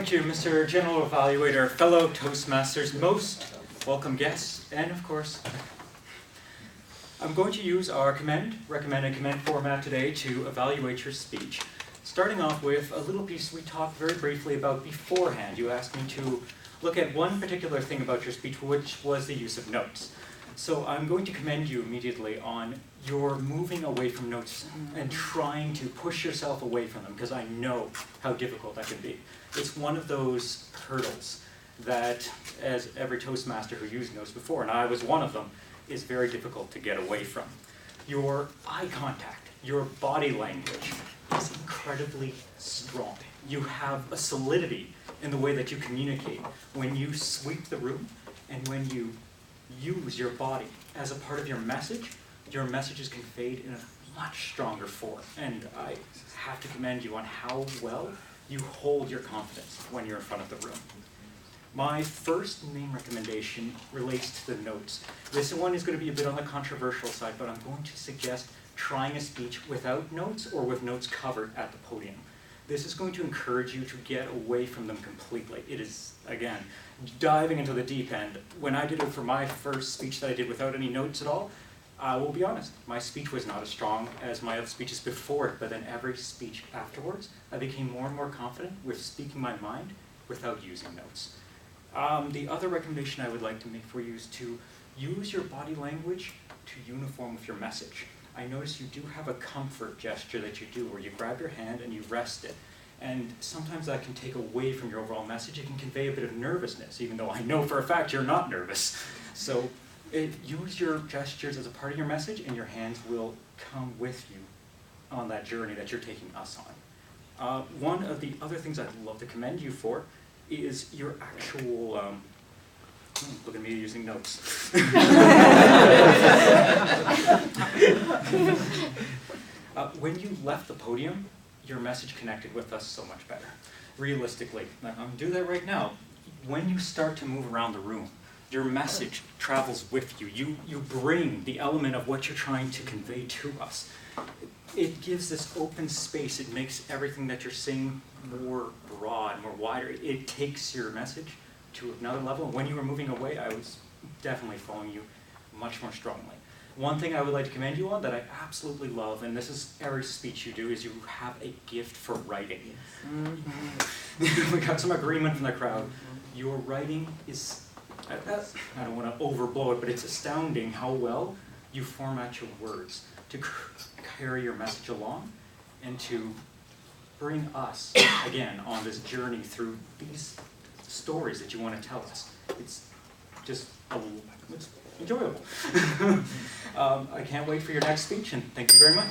Thank you, Mr. General Evaluator, fellow Toastmasters, most welcome guests, and of course, I'm going to use our recommend, and commend format today to evaluate your speech. Starting off with a little piece we talked very briefly about beforehand. You asked me to look at one particular thing about your speech, which was the use of notes. So I'm going to commend you immediately on your moving away from notes and trying to push yourself away from them, because I know how difficult that can be. It's one of those hurdles that, as every Toastmaster who used notes before, and I was one of them, is very difficult to get away from. Your eye contact, your body language is incredibly strong. You have a solidity in the way that you communicate when you sweep the room and when you use your body as a part of your message is conveyed in a much stronger form. And I have to commend you on how well you hold your confidence when you're in front of the room. My first main recommendation relates to the notes. This one is going to be a bit on the controversial side, but I'm going to suggest trying a speech without notes or with notes covered at the podium. This is going to encourage you to get away from them completely. It is, again, diving into the deep end. When I did it for my first speech that I did without any notes at all, I will be honest, my speech was not as strong as my other speeches before it, but then every speech afterwards, I became more and more confident with speaking my mind without using notes. The other recommendation I would like to make for you is to use your body language to uniform with your message. I notice you do have a comfort gesture that you do where you grab your hand and you rest it. And sometimes that can take away from your overall message. It can convey a bit of nervousness, even though I know for a fact you're not nervous. So use your gestures as a part of your message, and your hands will come with you on that journey that you're taking us on. One of the other things I'd love to commend you for is your actual, look at me using notes. When you left the podium, your message connected with us so much better. Realistically, I'm going to do that right now. When you start to move around the room, your message travels with you. You bring the element of what you're trying to convey to us. It gives this open space. It makes everything that you're saying more broad, more wider. It takes your message to another level. And when you were moving away, I was definitely following you much more strongly. One thing I would like to commend you on that I absolutely love, and this is every speech you do, is you have a gift for writing. Yes. We got some agreement from the crowd. Your writing is, I don't want to overblow it, but it's astounding how well you format your words to carry your message along and to bring us, again, on this journey through these stories that you want to tell us. It's just it's enjoyable. I can't wait for your next speech, and thank you very much.